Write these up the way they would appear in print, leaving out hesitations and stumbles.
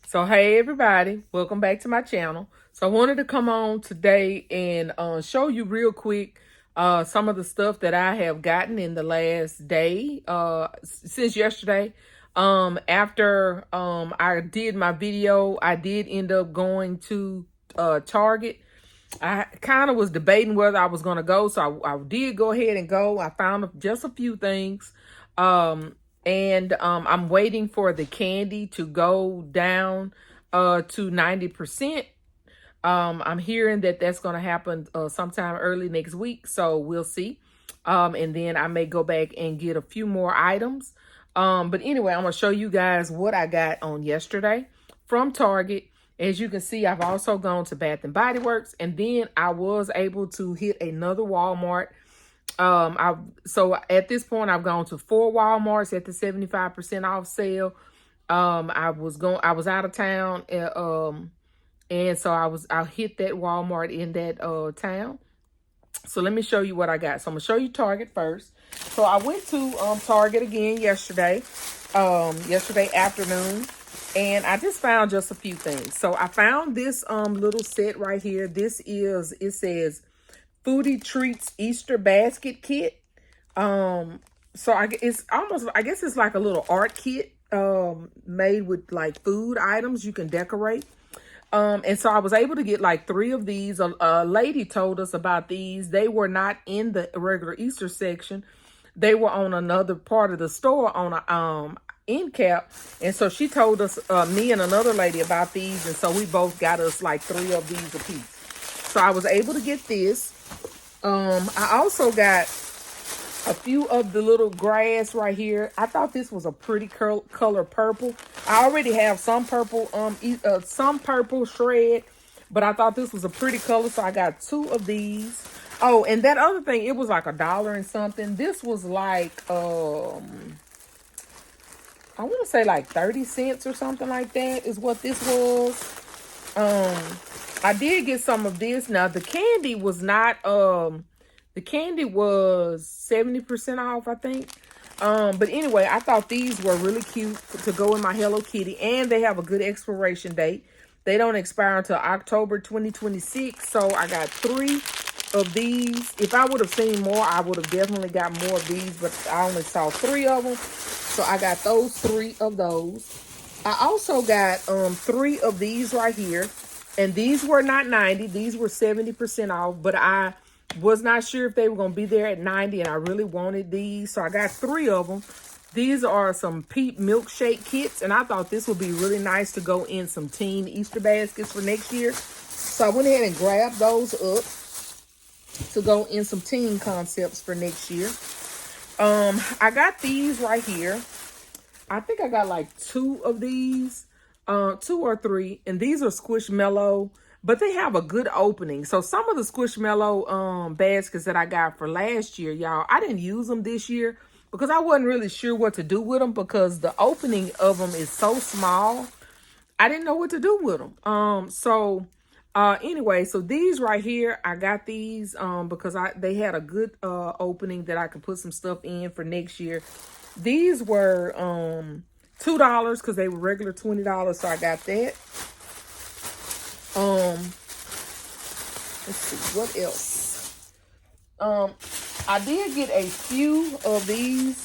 So hey everybody, welcome back to my channel. So I wanted to come on today and show you real quick some of the stuff that I have gotten in the last day since yesterday. After I did my video, I did end up going to Target. I kind of was debating whether I was going to go, so I did go ahead and go. I found just a few things. And I'm waiting for the candy to go down to 90%. I'm hearing that that's going to happen sometime early next week, so we'll see. And then I may go back and get a few more items. But anyway, I'm going to show you guys what I got on yesterday from Target. As you can see, I've also gone to Bath and Body Works, and then I was able to hit another Walmart. So at this point, I've gone to 4 Walmarts at the 75% off sale. I was out of town, and so I hit that Walmart in that town. So let me show you what I got. So I'm gonna show you Target first. So I went to Target again yesterday afternoon, and I just found just a few things. So I found this little set right here. It says Foodie Treats Easter Basket Kit. So I guess it's like a little art kit made with like food items you can decorate. And so I was able to get like 3 of these. A lady told us about these. They were not in the regular Easter section. They were on another part of the store on a end cap. And so she told us, me and another lady, about these. And so we both got us like 3 of these a piece. So I was able to get this. I also got a few of the little grass right here. I thought this was a pretty color purple. I already have some purple shred, but I thought this was a pretty color, so I got 2 of these. Oh, and that other thing, it was like $1 and something. This was like I want to say like 30 cents or something like that is what this was. I did get some of this. Now the candy was not the candy was 70% off, I think. But anyway, I thought these were really cute to go in my Hello Kitty, and they have a good expiration date. They don't expire until October 2026. So I got 3 of these. If I would have seen more, I would have definitely got more of these, but I only saw 3 of them. So I got those 3 of those. I also got 3 of these right here. And these were not 90. These were 70% off. But I was not sure if they were going to be there at 90. And I really wanted these. So I got 3 of them. These are some Peep milkshake kits. And I thought this would be really nice to go in some teen Easter baskets for next year. So I went ahead and grabbed those up to go in some teen concepts for next year. I got these right here. I think I got like 2 of these. 2 or 3, and these are Squishmallow, but they have a good opening. So some of the Squishmallow baskets that I got for last year, y'all, I didn't use them this year because I wasn't really sure what to do with them because the opening of them is so small. I didn't know what to do with them. Anyway, so these right here, I got these because they had a good opening that I could put some stuff in for next year. These were $2 because they were regular $20, so I got that. Let's see what else. I did get a few of these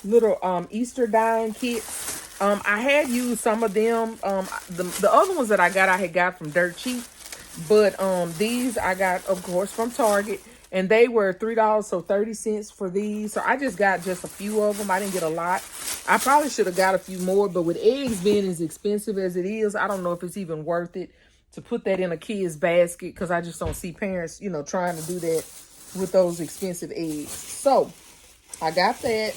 little Easter dyeing kits. I had used some of them. The other ones that I had got from Dirt Cheap, but these I got, of course, from Target. And they were $3, so 30 cents for these. So I just got just a few of them. I didn't get a lot. I probably should have got a few more. But with eggs being as expensive as it is, I don't know if it's even worth it to put that in a kid's basket. Because I just don't see parents, trying to do that with those expensive eggs. So I got that.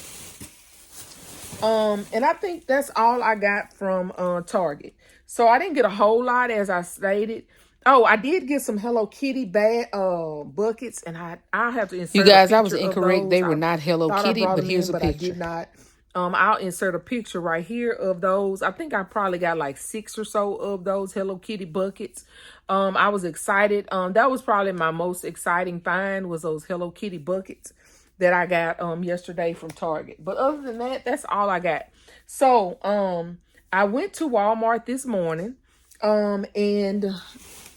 And I think that's all I got from Target. So I didn't get a whole lot, as I stated. Oh, I did get some Hello Kitty buckets, and I have to insert. You guys, I was incorrect. They were not Hello Kitty, but here's a picture. I did not. I'll insert a picture right here of those. I think I probably got like 6 or so of those Hello Kitty buckets. I was excited. That was probably my most exciting find, was those Hello Kitty buckets that I got yesterday from Target. But other than that, that's all I got. So I went to Walmart this morning, and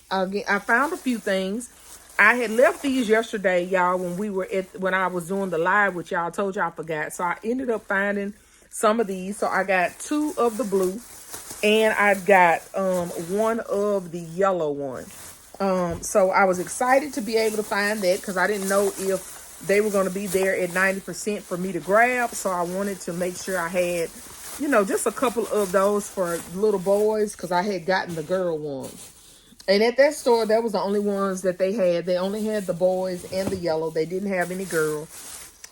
I found a few things. I had left these yesterday, y'all, when I was doing the live with y'all. I told y'all I forgot. So I ended up finding some of these. So I got 2 of the blue, and I got 1 of the yellow one. So I was excited to be able to find that because I didn't know if they were going to be there at 90% for me to grab. So I wanted to make sure I had, just a couple of those for little boys because I had gotten the girl ones. And at that store, that was the only ones that they had. They only had the boys and the yellow. They didn't have any girl.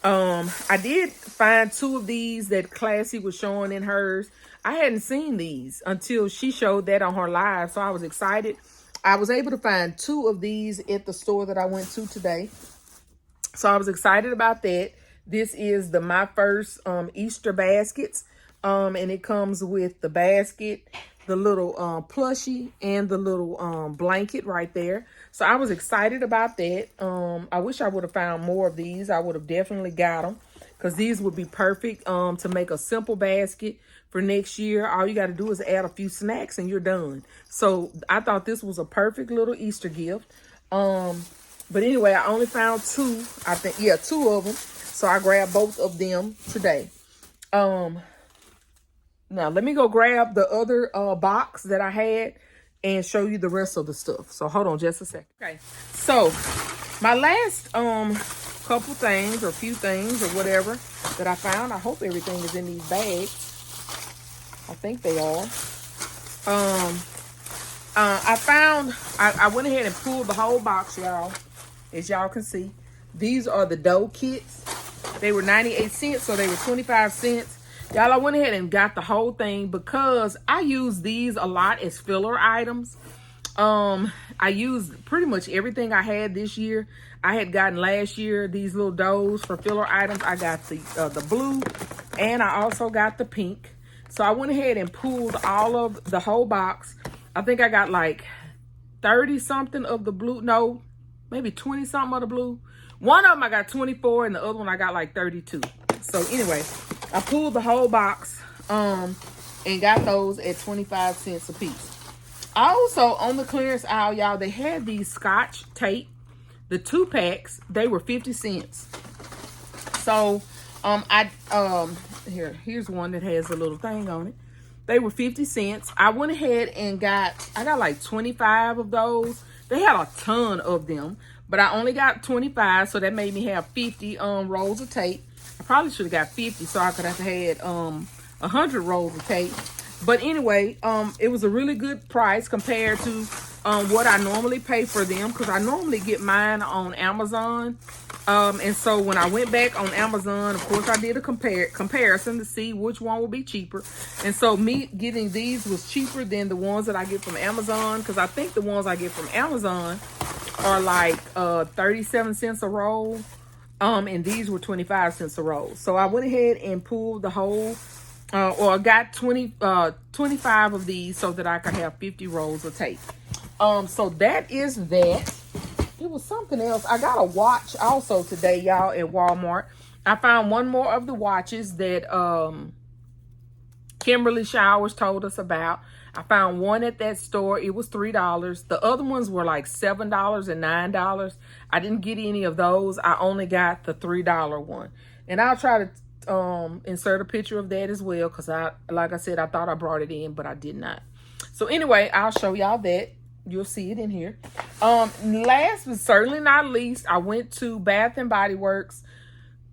I did find 2 of these that Classy was showing in hers. I hadn't seen these until she showed that on her live. So I was excited. I was able to find 2 of these at the store that I went to today. So I was excited about that. This is my first Easter baskets. And it comes with the basket, the little plushie, and the little blanket right there. So I was excited about that. I wish I would have found more of these. I would have definitely got them because these would be perfect to make a simple basket for next year. All you got to do is add a few snacks and you're done. So I thought this was a perfect little Easter gift. But anyway, I only found 2. I think, yeah, 2 of them. So I grabbed both of them today. Now, let me go grab the other box that I had and show you the rest of the stuff. So, hold on just a second. Okay, so my last couple things or few things or whatever that I found, I hope everything is in these bags. I think they are. I went ahead and pulled the whole box, y'all. As y'all can see, these are the dough kits. They were 98 cents, so they were 25 cents. Y'all, I went ahead and got the whole thing because I use these a lot as filler items. I used pretty much everything I had this year. I had gotten last year these little doughs for filler items. I got the blue, and I also got the pink. So I went ahead and pulled all of the whole box. I think I got like 30 something of the blue. No, maybe 20 something of the blue. One of them I got 24, and the other one I got like 32. So anyway, I pulled the whole box and got those at 25 cents a piece. Also, on the clearance aisle, y'all, they had these Scotch tape. The 2 packs, they were 50 cents. So, here's one that has a little thing on it. They were 50 cents. I went ahead and I got like 25 of those. They had a ton of them, but I only got 25, so that made me have 50 rolls of tape. I probably should have got 50, so I could have had 100 rolls of tape. But anyway, it was a really good price compared to what I normally pay for them, because I normally get mine on Amazon. And so when I went back on Amazon, of course, I did a comparison to see which one would be cheaper. And so me getting these was cheaper than the ones that I get from Amazon, because I think the ones I get from Amazon are like 37 cents a roll. And these were 25 cents a roll. So I went ahead and pulled the whole, or I got 25 of these so that I could have 50 rolls of tape. So that is that. There was something else. I got a watch also today, y'all, at Walmart. I found one more of the watches that Kimberly Showers told us about. I found one at that store. It was $3. The other ones were like $7 and $9. I didn't get any of those. I only got the $3 one. And I'll try to insert a picture of that as well, because like I said, I thought I brought it in, but I did not. So anyway, I'll show y'all that. You'll see it in here. Last but certainly not least, I went to Bath and Body Works.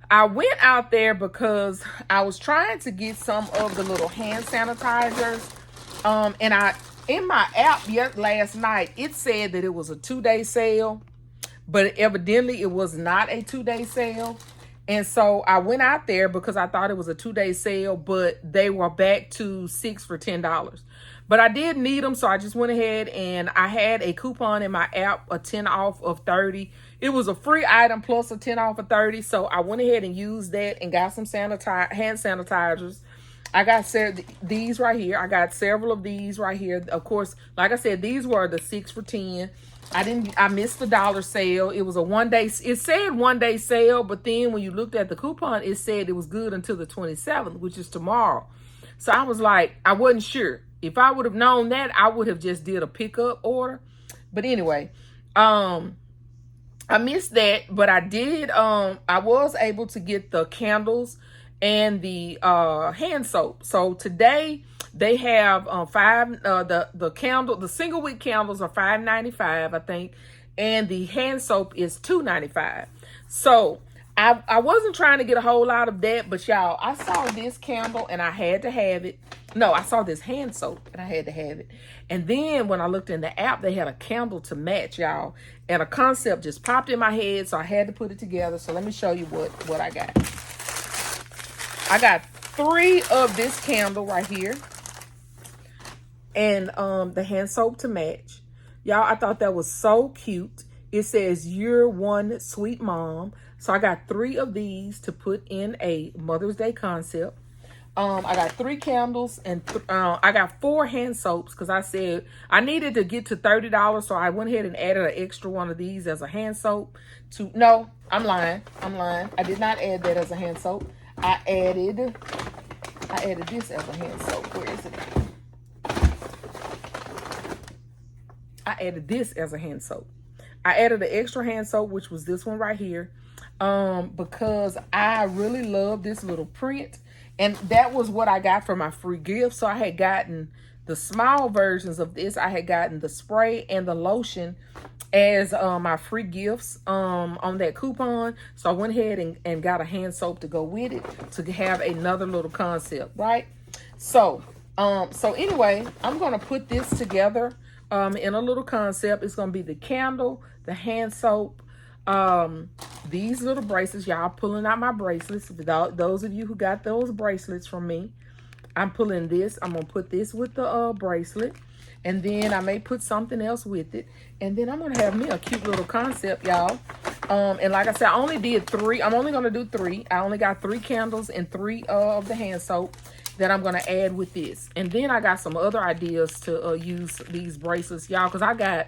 I went out there because I was trying to get some of the little hand sanitizers. And in my app last night, it said that it was a 2-day sale, but evidently it was not a 2-day sale. And so I went out there because I thought it was a 2-day sale, but they were back to 6 for $10. But I did need them, so I just went ahead and I had a coupon in my app, a 10 off of 30. It was a free item plus a 10 off of 30. So I went ahead and used that and got some hand sanitizers. I got these right here. I got several of these right here. Of course, like I said, these were the 6 for 10. I missed the dollar sale. It was a 1-day. It said 1-day sale, but then when you looked at the coupon, it said it was good until the 27th, which is tomorrow. So I was like, I wasn't sure. If I would have known that, I would have just did a pickup order. But anyway, I missed that, but I did. I was able to get the candles and the hand soap. So today they have the single wick candles are $5.95, I think, and the hand soap is $2.95. So I wasn't trying to get a whole lot of that, but y'all, I saw this candle and I had to have it. No, I saw this hand soap and I had to have it. And then when I looked in the app, they had a candle to match, y'all. And a concept just popped in my head, so I had to put it together. So let me show you what I got. I got 3 of this candle right here. And the hand soap to match. Y'all, I thought that was so cute. It says, "You're one sweet mom." So I got 3 of these to put in a Mother's Day concept. I got 3 candles and I got 4 hand soaps because I said I needed to get to $30. So I went ahead and added an extra one of these as a hand soap no, I'm lying. I did not add that as a hand soap. I added this as a hand soap. Where is it? I added this as a hand soap. I added an extra hand soap, which was this one right here, because I really love this little print. And that was what I got for my free gift. So I had gotten the small versions of this. I had gotten the spray and the lotion as my free gifts on that coupon. So I went ahead and got a hand soap to go with it to have another little concept, right? So anyway, I'm going to put this together in a little concept. It's going to be the candle, the hand soap, these little bracelets. Y'all pulling out my bracelets. Those of you who got those bracelets from me, I'm pulling this. I'm going to put this with the bracelet. And then I may put something else with it. And then I'm going to have me a cute little concept, y'all. And like I said, I only did 3. I'm only going to do 3. I only got 3 candles and 3 of the hand soap that I'm going to add with this. And then I got some other ideas to use these bracelets, y'all, because I got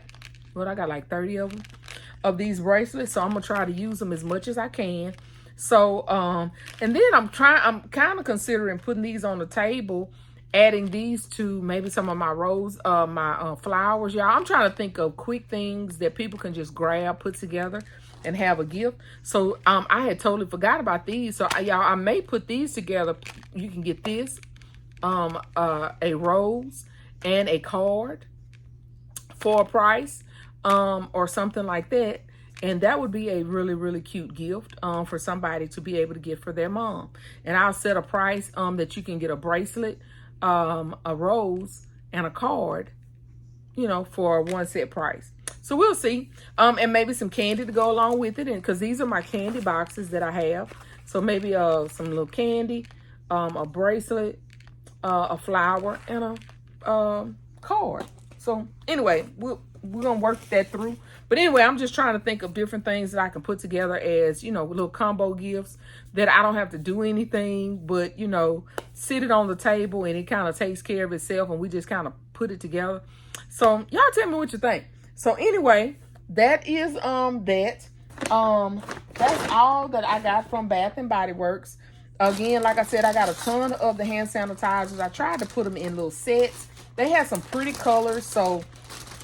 like 30 of them, of these bracelets. So I'm going to try to use them as much as I can. So, and then I'm kind of considering putting these on the table, adding these to maybe some of my flowers, y'all. I'm trying to think of quick things that people can just grab, put together, and have a gift. So I had totally forgot about these. So y'all, I may put these together. You can get this, a rose and a card for a price, or something like that. And that would be a really, really cute gift for somebody to be able to get for their mom. And I'll set a price that you can get a bracelet, a rose, and a card, you know, for a 1 set price. So we'll see. And maybe some candy to go along with it. And because these are my candy boxes that I have. So maybe some little candy, a bracelet, a flower, and a card. So anyway, we're going to work that through. But anyway, I'm just trying to think of different things that I can put together as, you know, little combo gifts that I don't have to do anything, but, you know, sit it on the table and it kind of takes care of itself and we just kind of put it together. So y'all tell me what you think. So anyway, that is that's all that I got from Bath and Body Works. Again, like I said, I got a ton of the hand sanitizers. I tried to put them in little sets. They had some pretty colors, so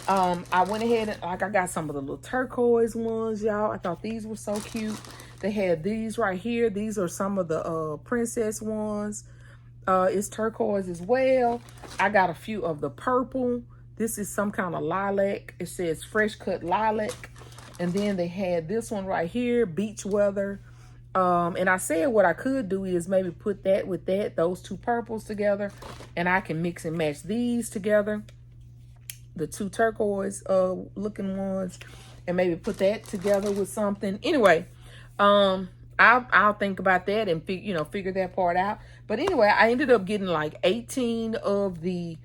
I went ahead and I got some of the little turquoise ones, y'all. I thought these were so cute. They had these right here. These are some of the princess ones. It's turquoise as well. I got a few of the purple. This is some kind of lilac. It says fresh cut lilac. And then they had this one right here, beach weather. And I said what I could do is maybe put that with those 2 purples together, and I can mix and match these together, the 2 turquoise looking ones, and maybe put that together with something. Anyway, I'll think about that and figure that part out. But anyway, I ended up getting like 18 of the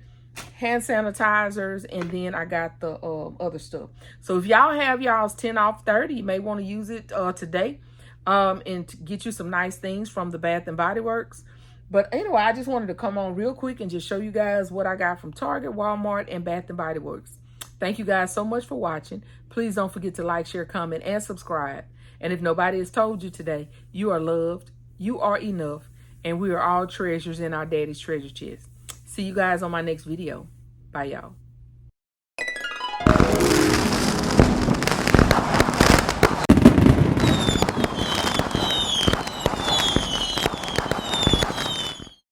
hand sanitizers, and then I got the other stuff. So if y'all have y'all's 10 off 30, you may want to use it today. And to get you some nice things from the Bath and Body Works. But anyway, I just wanted to come on real quick and just show you guys what I got from Target, Walmart, and Bath and Body Works. Thank you guys so much for watching. Please don't forget to like, share, comment, and subscribe. And if nobody has told you today, you are loved, you are enough, And we are all treasures in our daddy's treasure chest. See you guys on my next video. Bye, y'all.